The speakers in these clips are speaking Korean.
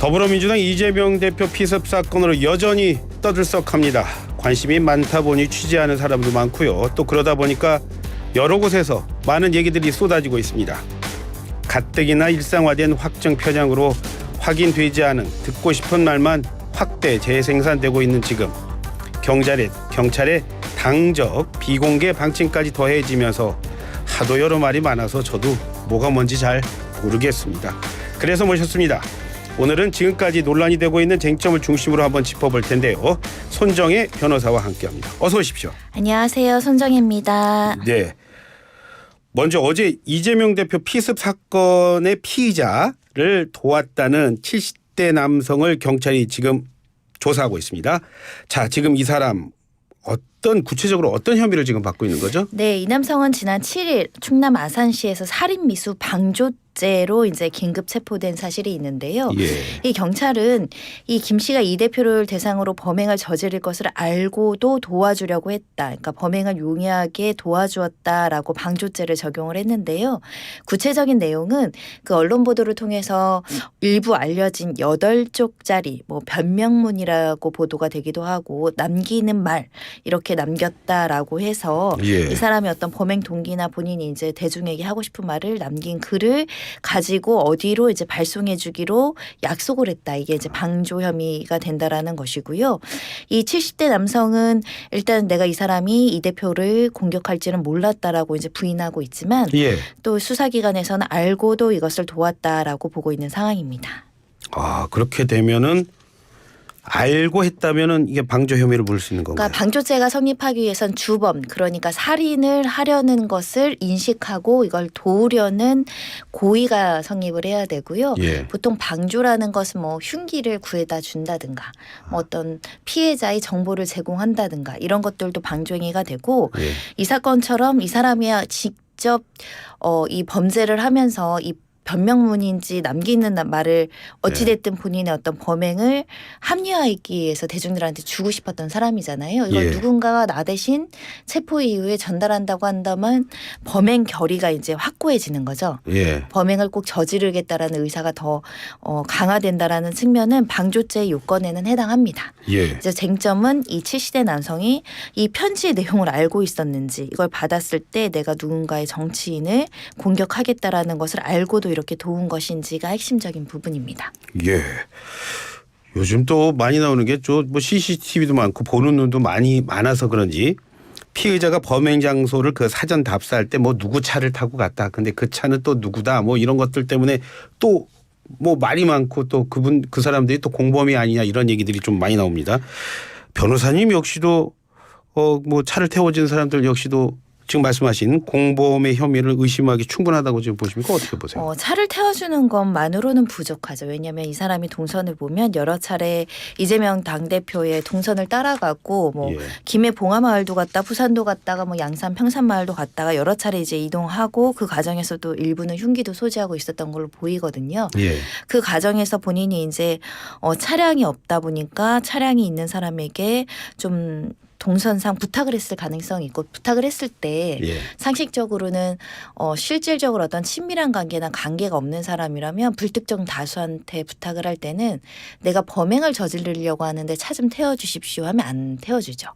더불어민주당 이재명 대표 피습 사건으로 여전히 떠들썩합니다. 관심이 많다 보니 취재하는 사람도 많고요. 또 그러다 보니까 여러 곳에서 많은 얘기들이 쏟아지고 있습니다. 가뜩이나 일상화된 확정 편향으로 확인되지 않은 듣고 싶은 말만 확대 재생산되고 있는 지금 경찰의 당적 비공개 방침까지 더해지면서 하도 여러 말이 많아서 저도 뭐가 뭔지 잘 모르겠습니다. 그래서 모셨습니다. 오늘은 지금까지 논란이 되고 있는 쟁점을 중심으로 한번 짚어볼 텐데요. 손정혜 변호사와 함께합니다. 어서 오십시오. 안녕하세요. 손정혜입니다. 네. 먼저 어제 이재명 대표 피습 사건의 피의자를 도왔다는 70대 남성을 경찰이 지금 조사하고 있습니다. 자, 지금 이 사람 구체적으로 어떤 혐의를 지금 받고 있는 거죠? 네, 이 남성은 지난 7일 충남 아산시에서 살인 미수 방조죄로 이제 긴급 체포된 사실이 있는데요. 예. 이 경찰은 이 김 씨가 이 대표를 대상으로 범행을 저지를 것을 알고도 도와주려고 했다. 그러니까 범행을 용이하게 도와주었다라고 방조죄를 적용을 했는데요. 구체적인 내용은 그 언론 보도를 통해서 일부 알려진 8쪽짜리 뭐 변명문이라고 보도가 되기도 하고 남기는 말 이렇게 남겼다라고 해서 예. 이 사람의 어떤 범행 동기나 본인이 이제 대중에게 하고 싶은 말을 남긴 글을 가지고 어디로 이제 발송해 주기로 약속을 했다. 이게 이제 방조 혐의가 된다라는 것이고요. 이 70대 남성은 일단 내가 이 사람이 이 대표를 공격할지는 몰랐다라고 이제 부인하고 있지만 예. 또 수사기관에서는 알고도 이것을 도왔다라고 보고 있는 상황입니다. 아, 그렇게 되면은 알고 했다면은 이게 방조 혐의를 물을 수 있는 건가요? 그러니까 방조죄가 성립하기 위해선 주범 그러니까 살인을 하려는 것을 인식하고 이걸 도우려는 고의가 성립을 해야 되고요. 예. 보통 방조라는 것은 뭐 흉기를 구해다 준다든가 뭐 어떤 피해자의 정보를 제공한다든가 이런 것들도 방조행위가 되고 예. 이 사건처럼 이 사람이 직접 이 범죄를 하면서 이 변명문인지 남기는 말을 어찌됐든 본인의 어떤 범행을 합리화하기 위해서 대중들한테 주고 싶었던 사람이잖아요. 이걸 예. 누군가가 나 대신 체포 이후에 전달한다고 한다면 범행 결의가 이제 확고해지는 거죠. 예. 범행을 꼭 저지르겠다라는 의사가 더 강화된다라는 측면은 방조죄의 요건에는 해당합니다. 예. 이제 쟁점은 이 70대 남성이 이 편지의 내용을 알고 있었는지 이걸 받았을 때 내가 누군가의 정치인을 공격하겠다라는 것을 알고도 이렇게 도운 것인지가 핵심적인 부분입니다. 예. 요즘 또 많이 나오는 게 뭐 CCTV도 많고 보는 눈도 많아서 그런지 피의자가 범행 장소를 그 사전 답사할 때 뭐 누구 차를 타고 갔다. 근데 그 차는 또 누구다. 뭐 이런 것들 때문에 또 뭐 말이 많고 또 그 사람들이 또 공범이 아니냐 이런 얘기들이 좀 많이 나옵니다. 변호사님 역시도 뭐 차를 태워준 사람들 역시도 지금 말씀하신 공범의 혐의를 의심하기 충분하다고 지금 보십니까? 어떻게 보세요? 차를 태워주는 것만으로는 부족하죠. 왜냐하면 이 사람이 동선을 보면 여러 차례 이재명 당대표의 동선을 따라가고 뭐 예. 김해 봉하마을도 갔다 부산도 갔다가 뭐 양산 평산마을도 갔다가 여러 차례 이제 이동하고 그 과정에서도 일부는 흉기도 소지하고 있었던 걸로 보이거든요. 예. 그 과정에서 본인이 이제 차량이 없다 보니까 차량이 있는 사람에게 좀 동선상 부탁을 했을 가능성이 있고 부탁을 했을 때 예. 상식적으로는 실질적으로 어떤 친밀한 관계나 관계가 없는 사람이라면 불특정 다수한테 부탁을 할 때는 내가 범행을 저지르려고 하는데 차 좀 태워주십시오 하면 안 태워주죠.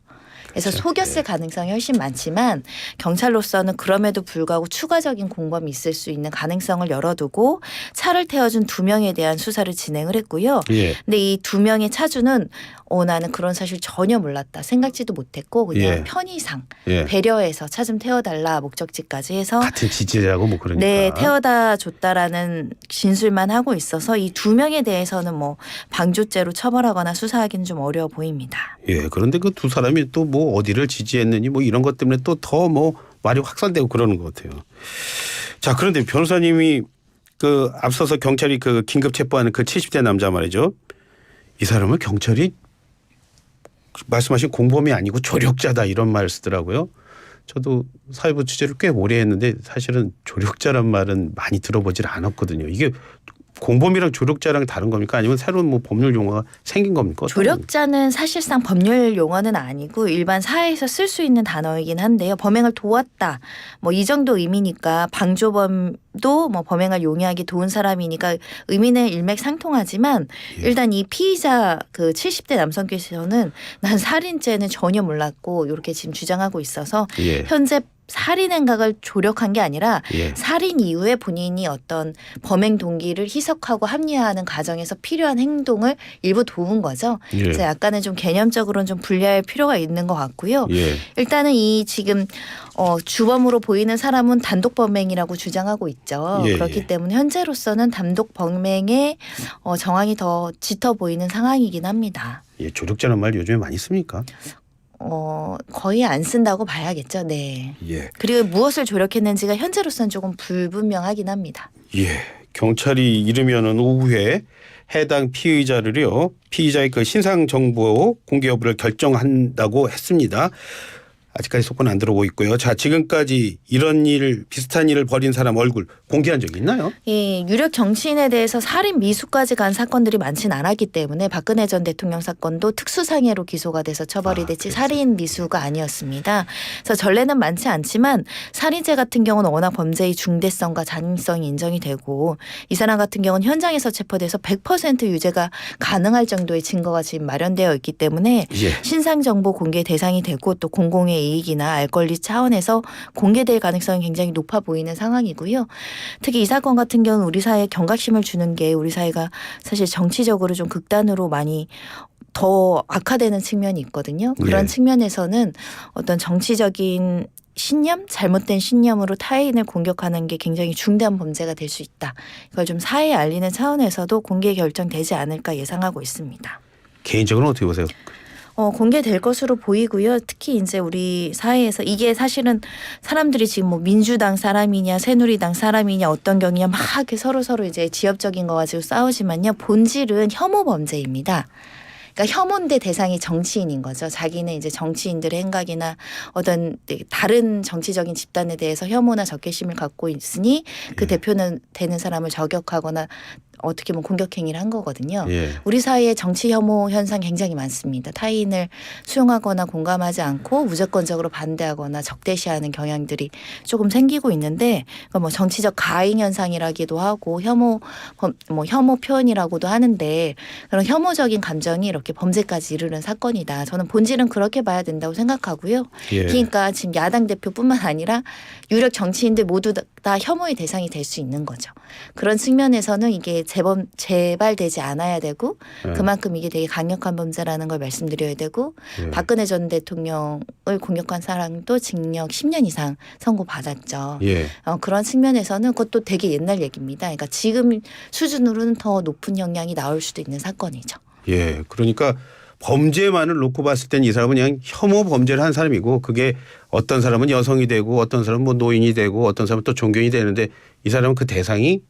그래서 그렇죠. 속였을 가능성이 훨씬 많지만 경찰로서는 그럼에도 불구하고 추가적인 공범이 있을 수 있는 가능성을 열어두고 차를 태워준 2명에 대한 수사를 진행을 했고요. 예. 근데 이 2명의 차주는 나는 그런 사실 전혀 몰랐다. 생각지도 못했고 그냥 예. 편의상 예. 배려해서 차 좀 태워달라 목적지까지 해서 같은 지지자고 뭐 그러니까. 네, 태워다 줬다라는 진술만 하고 있어서 이 2명에 대해서는 뭐 방조죄로 처벌하거나 수사하기는 좀 어려워 보입니다. 예. 그런데 그 두 사람이 또 뭐 어디를 지지했느니 뭐 이런 것 때문에 또 더 뭐 말이 확산되고 그러는 것 같아요. 자, 그런데 변호사님이 그 앞서서 경찰이 그 긴급 체포하는 그 70대 남자 말이죠. 이 사람을 경찰이 말씀하신 공범이 아니고 조력자다 이런 말을 쓰더라고요. 저도 사회부 취재를 꽤 오래 했는데 사실은 조력자란 말은 많이 들어보질 않았거든요. 이게 공범이랑 조력자랑 다른 겁니까? 아니면 새로운 뭐 법률 용어가 생긴 겁니까? 조력자는 사실상 법률 용어는 아니고 일반 사회에서 쓸 수 있는 단어이긴 한데요. 범행을 도왔다. 뭐 이 정도 의미니까 방조범도 뭐 범행을 용이하게 도운 사람이니까 의미는 일맥상통하지만 일단 이 피의자 그 70대 남성께서는 난 살인죄는 전혀 몰랐고 이렇게 지금 주장하고 있어서 예. 현재 살인 행각을 조력한 게 아니라 예. 살인 이후에 본인이 어떤 범행 동기를 희석하고 합리화하는 과정에서 필요한 행동을 일부 도운 거죠. 예. 그래서 약간은 좀 개념적으로는 좀 분리할 필요가 있는 것 같고요. 예. 일단은 이 지금 주범으로 보이는 사람은 단독 범행이라고 주장하고 있죠. 예, 그렇기 예. 때문에 현재로서는 단독 범행의 정황이 더 짙어 보이는 상황이긴 합니다. 예, 조력자는 말 요즘에 많이 씁니까? 거의 안 쓴다고 봐야겠죠. 네. 예. 그리고 무엇을 조력했는지가 현재로서는 조금 불분명하긴 합니다. 예. 경찰이 이르면은 오후에 해당 피의자를요, 피의자의 그 신상 정보 공개 여부를 결정한다고 했습니다. 아직까지 속보는 안 들어오고 있고요. 자, 지금까지 이런 일, 비슷한 일을 벌인 사람 얼굴 공개한 적 있나요? 예, 유력 정치인에 대해서 살인 미수까지 간 사건들이 많지는 않았기 때문에 박근혜 전 대통령 사건도 특수상해로 기소가 돼서 처벌이 됐지 그래서. 살인 미수가 아니었습니다. 그래서 전례는 많지 않지만 살인죄 같은 경우는 워낙 범죄의 중대성과 잔인성이 인정이 되고 이 사람 같은 경우는 현장에서 체포돼서 100% 유죄가 가능할 정도의 증거가 지금 마련되어 있기 때문에 예. 신상 정보 공개 대상이 되고 또 공공의 이익이나 알 권리 차원에서 공개될 가능성이 굉장히 높아 보이는 상황이고요. 특히 이 사건 같은 경우는 우리 사회에 경각심을 주는 게 우리 사회가 사실 정치적으로 좀 극단으로 많이 더 악화되는 측면이 있거든요. 그런 예. 측면에서는 어떤 정치적인 신념, 잘못된 신념으로 타인을 공격하는 게 굉장히 중대한 범죄가 될 수 있다. 이걸 좀 사회에 알리는 차원에서도 공개 결정되지 않을까 예상하고 있습니다. 개인적으로는 어떻게 보세요? 공개될 것으로 보이고요. 특히 이제 우리 사회에서 이게 사실은 사람들이 지금 뭐 민주당 사람이냐 새누리당 사람이냐 어떤 경이냐 막 이렇게 서로 이제 지역적인 거 가지고 싸우지만요. 본질은 혐오 범죄입니다. 그러니까 혐오인데 대상이 정치인인 거죠. 자기는 이제 정치인들의 행각이나 어떤 다른 정치적인 집단에 대해서 혐오나 적개심을 갖고 있으니 그 대표는 되는 사람을 저격하거나 어떻게 보면 공격 행위를 한 거거든요. 예. 우리 사회에 정치 혐오 현상 굉장히 많습니다. 타인을 수용하거나 공감하지 않고 무조건적으로 반대하거나 적대시하는 경향들이 조금 생기고 있는데 뭐 정치적 가행 현상이라기도 하고 혐오 표현이라고도 하는데 그런 혐오적인 감정이 이렇게 범죄까지 이르는 사건이다. 저는 본질은 그렇게 봐야 된다고 생각하고요. 예. 그러니까 지금 야당 대표뿐만 아니라 유력 정치인들 모두 다 혐오의 대상이 될 수 있는 거죠. 그런 측면에서는 이게 재발되지 않아야 되고 예. 그만큼 이게 되게 강력한 범죄라는 걸 말씀드려야 되고 예. 박근혜 전 대통령을 공격한 사람도 징역 10년 이상 선고받았죠. 예. 그런 측면에서는 그것도 되게 옛날 얘기입니다. 그러니까 지금 수준으로는 더 높은 형량이 나올 수도 있는 사건이죠. 예. 그러니까 범죄만을 놓고 봤을 땐 이 사람은 그냥 혐오 범죄를 한 사람이고 그게 어떤 사람은 여성이 되고 어떤 사람은 뭐 노인이 되고 어떤 사람은 또 종교인이 되는데 이 사람은 그 대상이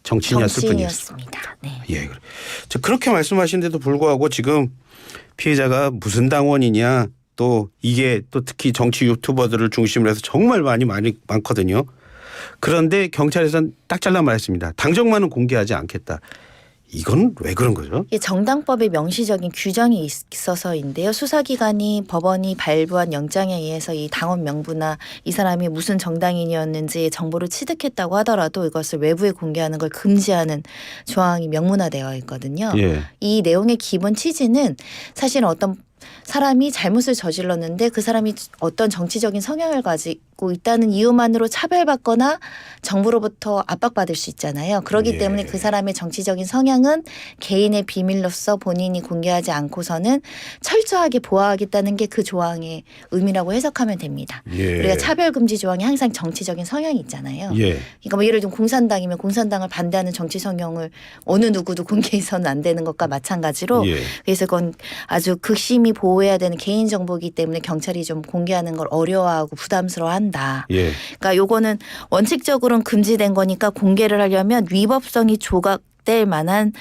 정치인이었을 뿐이었습니다. 정치인이었습니다. 네. 예. 자, 그렇게 말씀하시는데도 불구하고 지금 피해자가 무슨 당원이냐 또 이게 또 특히 정치 유튜버들을 중심으로 해서 정말 많거든요. 그런데 경찰에서는 딱 잘라 말했습니다. 당정만은 공개하지 않겠다. 이건 왜 그런 거죠? 이게 정당법에 명시적인 규정이 있어서인데요. 수사기관이 법원이 발부한 영장에 의해서 이 당원 명부나 이 사람이 무슨 정당인이었는지 정보를 취득했다고 하더라도 이것을 외부에 공개하는 걸 금지하는 조항이 명문화되어 있거든요. 예. 이 내용의 기본 취지는 사실은 어떤 사람이 잘못을 저질렀는데 그 사람이 어떤 정치적인 성향을 가지고 있다는 이유만으로 차별받거나 정부로부터 압박받을 수 있잖아요. 그렇기 예. 때문에 그 사람의 정치적인 성향은 개인의 비밀로서 본인이 공개하지 않고서는 철저하게 보호하겠다는 게 그 조항의 의미라고 해석하면 됩니다. 예. 우리가 차별금지 조항이 항상 정치적인 성향이 있잖아요. 예. 그러니까 뭐 예를 들면 공산당이면 공산당을 반대하는 정치 성향을 어느 누구도 공개해서는 안 되는 것과 마찬가지로 예. 그래서 그건 아주 극심히 보호해야 되는 개인정보이기 때문에 경찰이 좀 공개하는 걸 어려워하고 부담스러워한다. 예. 그러니까 요거는 원칙적으로는 금지된 거니까 공개를 하려면 위법성이 조각될 만한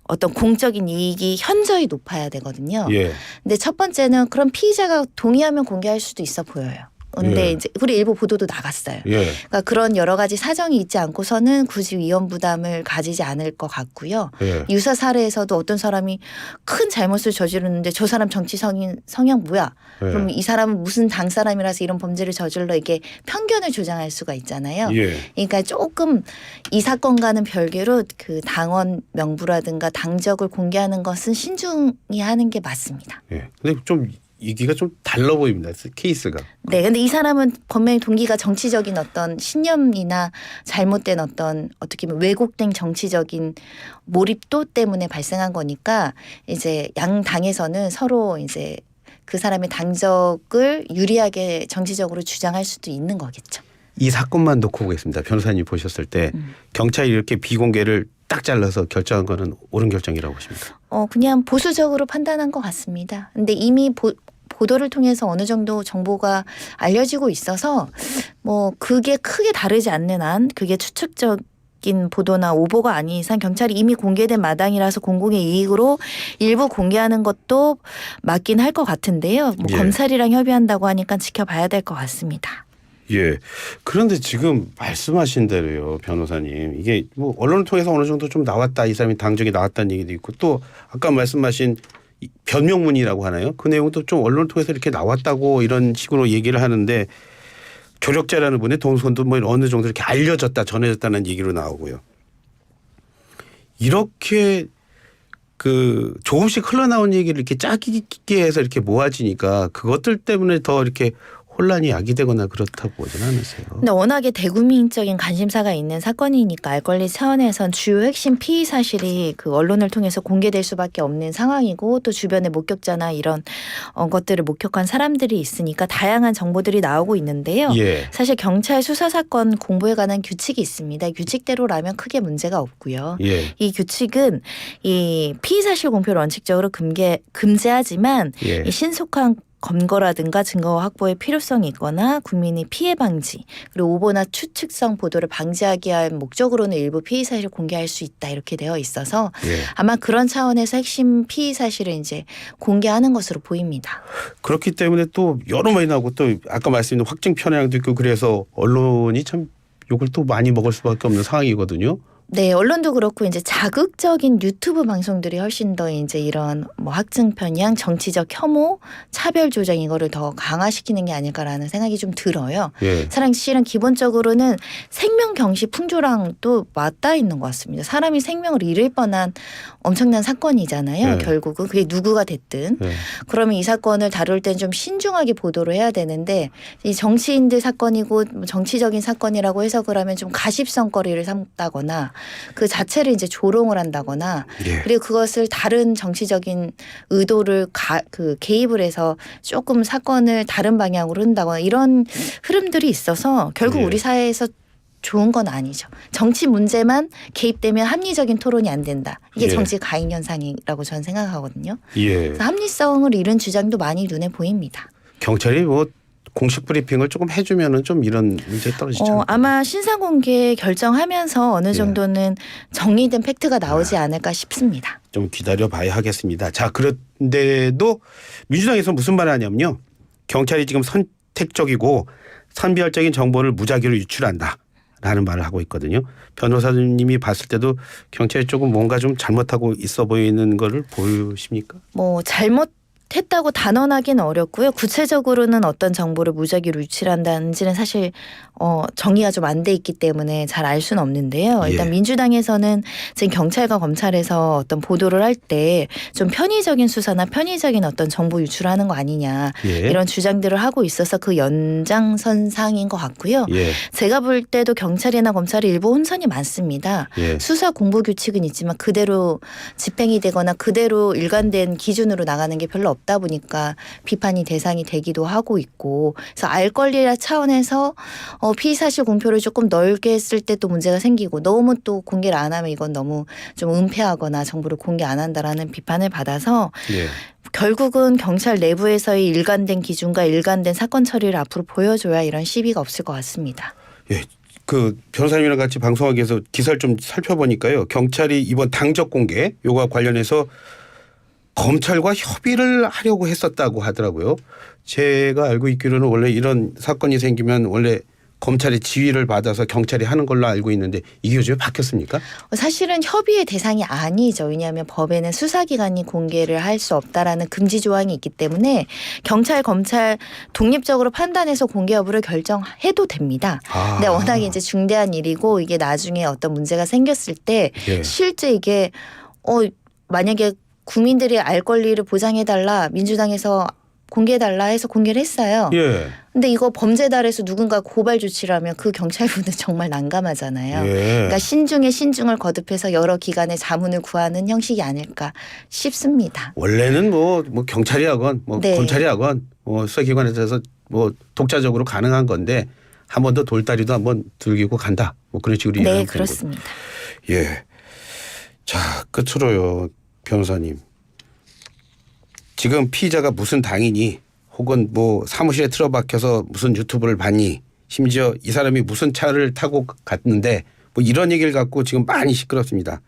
어떤 공적인 이익이 현저히 높아야 되거든요. 예. 근데 첫 번째는 그럼 피의자가 동의하면 공개할 수도 있어 보여요. 근데 예. 이제 그리고 일부 보도도 나갔어요. 예. 그러니까 그런 여러 가지 사정이 있지 않고서는 굳이 위험 부담을 가지지 않을 것 같고요. 예. 유사 사례에서도 어떤 사람이 큰 잘못을 저지르는데 저 사람 정치 성향 뭐야? 예. 그럼 이 사람은 무슨 당 사람이라서 이런 범죄를 저질러 이게 편견을 조장할 수가 있잖아요. 예. 그러니까 조금 이 사건과는 별개로 그 당원 명부라든가 당적을 공개하는 것은 신중히 하는 게 맞습니다. 예. 근데 좀 얘기가 좀 달라 보입니다. 케이스가. 네, 근데 이 사람은 분명히 동기가 정치적인 어떤 신념이나 잘못된 어떤 어떻게 보면 왜곡된 정치적인 몰입도 때문에 발생한 거니까 이제 양 당에서는 서로 이제 그 사람의 당적을 유리하게 정치적으로 주장할 수도 있는 거겠죠. 이 사건만 놓고 보겠습니다. 변호사님 보셨을 때 경찰이 이렇게 비공개를 딱 잘라서 결정한 거는 옳은 결정이라고 보십니까? 그냥 보수적으로 판단한 것 같습니다. 근데 이미 보도를 통해서 어느 정도 정보가 알려지고 있어서 뭐 그게 크게 다르지 않는 한 그게 추측적인 보도나 오보가 아닌 이상 경찰이 이미 공개된 마당이라서 공공의 이익으로 일부 공개하는 것도 맞긴 할 것 같은데요. 뭐 예. 검찰이랑 협의한다고 하니까 지켜봐야 될 것 같습니다. 예. 그런데 지금 말씀하신 대로요, 변호사님. 이게 뭐 언론을 통해서 어느 정도 좀 나왔다. 이 사람이 당적이 나왔다는 얘기도 있고 또 아까 말씀하신 이 변명문이라고 하나요? 그 내용도 좀 언론을 통해서 이렇게 나왔다고 이런 식으로 얘기를 하는데 조력자라는 분의 동선도 뭐 어느 정도 이렇게 알려졌다, 전해졌다는 얘기로 나오고요. 이렇게 그 조금씩 흘러나온 얘기를 이렇게 짜깁게 해서 이렇게 모아지니까 그것들 때문에 더 이렇게 혼란이 야기되거나 그렇다고 보지는 않으세요. 근데 워낙에 대국민적인 관심사가 있는 사건이니까 알 권리 차원에선 주요 핵심 피의 사실이 그 언론을 통해서 공개될 수밖에 없는 상황이고 또 주변의 목격자나 이런 것들을 목격한 사람들이 있으니까 다양한 정보들이 나오고 있는데요. 예. 사실 경찰 수사 사건 공보에 관한 규칙이 있습니다. 규칙대로라면 크게 문제가 없고요. 예. 이 규칙은 이 피의 사실 공표를 원칙적으로 금지하지만 예. 이 신속한 검거라든가 증거 확보의 필요성이 있거나 국민의 피해 방지 그리고 오보나 추측성 보도를 방지하기 위한 목적으로는 일부 피의 사실을 공개할 수 있다 이렇게 되어 있어서 예. 아마 그런 차원에서 핵심 피의 사실을 이제 공개하는 것으로 보입니다. 그렇기 때문에 또 여러 많이 나오고 또 아까 말씀드린 확증 편향도 있고 그래서 언론이 참 욕을 또 많이 먹을 수밖에 없는 상황이거든요. 네, 언론도 그렇고 이제 자극적인 유튜브 방송들이 훨씬 더 이제 이런 뭐 확증 편향, 정치적 혐오, 차별 조장 이거를 더 강화시키는 게 아닐까라는 생각이 좀 들어요. 예. 사실은 기본적으로는 생명 경시 풍조랑 또 맞닿아 있는 것 같습니다. 사람이 생명을 잃을 뻔한 엄청난 사건이잖아요. 네. 결국은 그게 누구가 됐든. 예. 그러면 이 사건을 다룰 땐 좀 신중하게 보도를 해야 되는데 이 정치인들 사건이고 뭐 정치적인 사건이라고 해석을 하면 좀 가십성거리를 삼다거나 그 자체를 이제 조롱을 한다거나 예. 그리고 그것을 다른 정치적인 의도를 개입을 해서 조금 사건을 다른 방향으로 흔다거나 이런 흐름들이 있어서 결국 예. 우리 사회에서 좋은 건 아니죠. 정치 문제만 개입되면 합리적인 토론이 안 된다. 이게 예. 정치 가행 현상이라고 저는 생각하거든요. 예. 그래서 합리성을 잃은 주장도 많이 눈에 보입니다. 경찰이 뭐 공식 브리핑을 조금 해주면은 좀 이런 문제 떨어지지 않을까요? 아마 신상 공개 결정하면서 어느 예. 정도는 정리된 팩트가 나오지 않을까 싶습니다. 좀 기다려봐야 하겠습니다. 자, 그런데도 민주당에서 무슨 말을 하냐면요. 경찰이 지금 선택적이고 선별적인 정보를 무작위로 유출한다라는 말을 하고 있거든요. 변호사님이 봤을 때도 경찰이 조금 뭔가 좀 잘못하고 있어 보이는 거를 보십니까? 뭐 잘못했다고 단언하기는 어렵고요. 구체적으로는 어떤 정보를 무작위로 유출한다는지는 사실 정의가 좀 안 돼 있기 때문에 잘 알 수는 없는데요. 일단 예. 민주당에서는 지금 경찰과 검찰에서 어떤 보도를 할 때 좀 편의적인 수사나 편의적인 어떤 정보 유출하는 거 아니냐 예. 이런 주장들을 하고 있어서 그 연장선상인 것 같고요. 예. 제가 볼 때도 경찰이나 검찰이 일부 혼선이 많습니다. 예. 수사 공보 규칙은 있지만 그대로 집행이 되거나 그대로 일관된 기준으로 나가는 게 별로 없다 보니까 비판이 대상이 되기도 하고 있고 그래서 알 권리 차원에서 피의 사실 공표를 조금 넓게 했을 때 또 문제가 생기고 너무 또 공개를 안 하면 이건 너무 좀 은폐하거나 정보를 공개 안 한다라는 비판을 받아서 예. 결국은 경찰 내부에서의 일관된 기준과 일관된 사건 처리를 앞으로 보여줘야 이런 시비가 없을 것 같습니다. 예. 그 변호사님이랑 같이 방송하기 위해서 기사를 좀 살펴보니까요. 경찰이 이번 당적 공개 요거와 관련해서 검찰과 협의를 하려고 했었다고 하더라고요. 제가 알고 있기로는 원래 이런 사건이 생기면 원래 검찰의 지휘를 받아서 경찰이 하는 걸로 알고 있는데 이게 요즘에 바뀌었습니까? 사실은 협의의 대상이 아니죠. 왜냐하면 법에는 수사기관이 공개를 할 수 없다라는 금지 조항이 있기 때문에 경찰, 검찰 독립적으로 판단해서 공개 여부를 결정해도 됩니다. 근데 워낙에 이제 중대한 일이고 이게 나중에 어떤 문제가 생겼을 때 예. 실제 이게 만약에 국민들이 알 권리를 보장해달라 민주당에서 공개해달라 해서 공개를 했어요. 예. 근데 이거 범죄다해서 누군가 고발 조치를 하면 그 경찰분은 정말 난감하잖아요. 예. 그러니까 신중에 신중을 거듭해서 여러 기관의 자문을 구하는 형식이 아닐까 싶습니다. 원래는 뭐 경찰이 하건 네. 검찰이 하건 수사기관에서 독자적으로 가능한 건데 한 번 더 돌다리도 한번 들기고 간다. 그런 식으로 네, 이해하면 그렇습니다. 되는 거죠. 예. 자, 끝으로요, 변호사님. 지금 피의자가 무슨 당이니 혹은 사무실에 틀어박혀서 무슨 유튜브를 봤니 심지어 이 사람이 무슨 차를 타고 갔는데 이런 얘기를 갖고 지금 많이 시끄럽습니다.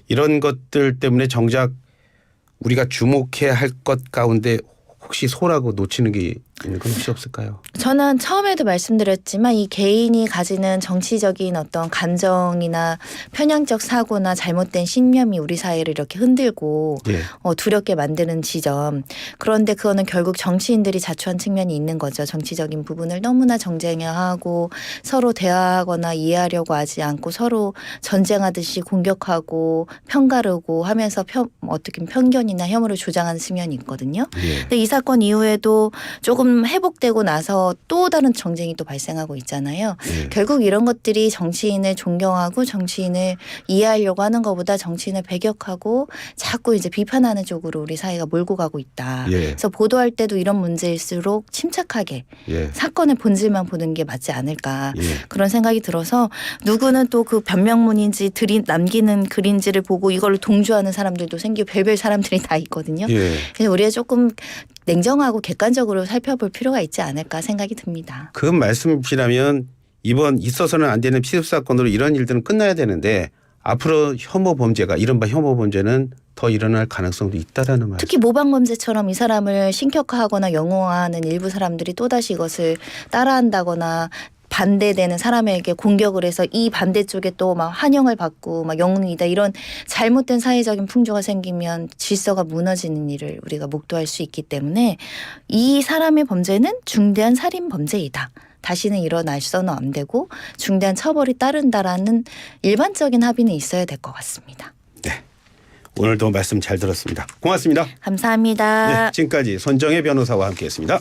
이런 것들 때문에 정작 우리가 주목해야 할 것 가운데 혹시 소라고 놓치는 게 있는 건 혹시 없을까요? 저는 처음에도 말씀드렸지만 이 개인이 가지는 정치적인 어떤 감정이나 편향적 사고나 잘못된 신념이 우리 사회를 이렇게 흔들고 예. 두렵게 만드는 지점. 그런데 그거는 결국 정치인들이 자초한 측면이 있는 거죠. 정치적인 부분을 너무나 정쟁화하고 서로 대화하거나 이해하려고 하지 않고 서로 전쟁하듯이 공격하고 편가르고 하면서 어떻게 편견이나 혐오를 조장하는 측면이 있거든요. 예. 근데 이 사건 이후에도 조금 회복되고 나서 또 다른 정쟁이 또 발생하고 있잖아요. 예. 결국 이런 것들이 정치인을 존경하고 정치인을 이해하려고 하는 것보다 정치인을 배격하고 자꾸 이제 비판하는 쪽으로 우리 사회가 몰고 가고 있다. 예. 그래서 보도할 때도 이런 문제일수록 침착하게 예. 사건의 본질만 보는 게 맞지 않을까. 예. 그런 생각이 들어서 누구는 또 그 변명문인지 남기는 글인지를 보고 이걸로 동조하는 사람들도 생기고 별별 사람들이 다 있거든요. 예. 그래서 우리가 조금 냉정하고 객관적으로 살펴볼 필요가 있지 않을까 생각이 듭니다. 그 말씀이시라면 이번 있어서는 안 되는 피습 사건으로 이런 일들은 끝나야 되는데 앞으로 혐오 범죄가 이른바 혐오 범죄는 더 일어날 가능성도 있다라는 말씀. 특히 모방범죄처럼 이 사람을 신격화하거나 영웅화하는 일부 사람들이 또다시 이것을 따라한다거나 반대되는 사람에게 공격을 해서 이 반대쪽에 또 막 환영을 받고 막 영웅이다 이런 잘못된 사회적인 풍조가 생기면 질서가 무너지는 일을 우리가 목도할 수 있기 때문에 이 사람의 범죄는 중대한 살인 범죄이다. 다시는 일어나서는 안 되고 중대한 처벌이 따른다라는 일반적인 합의는 있어야 될 것 같습니다. 네. 오늘도 말씀 잘 들었습니다. 고맙습니다. 감사합니다. 네, 지금까지 손정혜 변호사와 함께했습니다.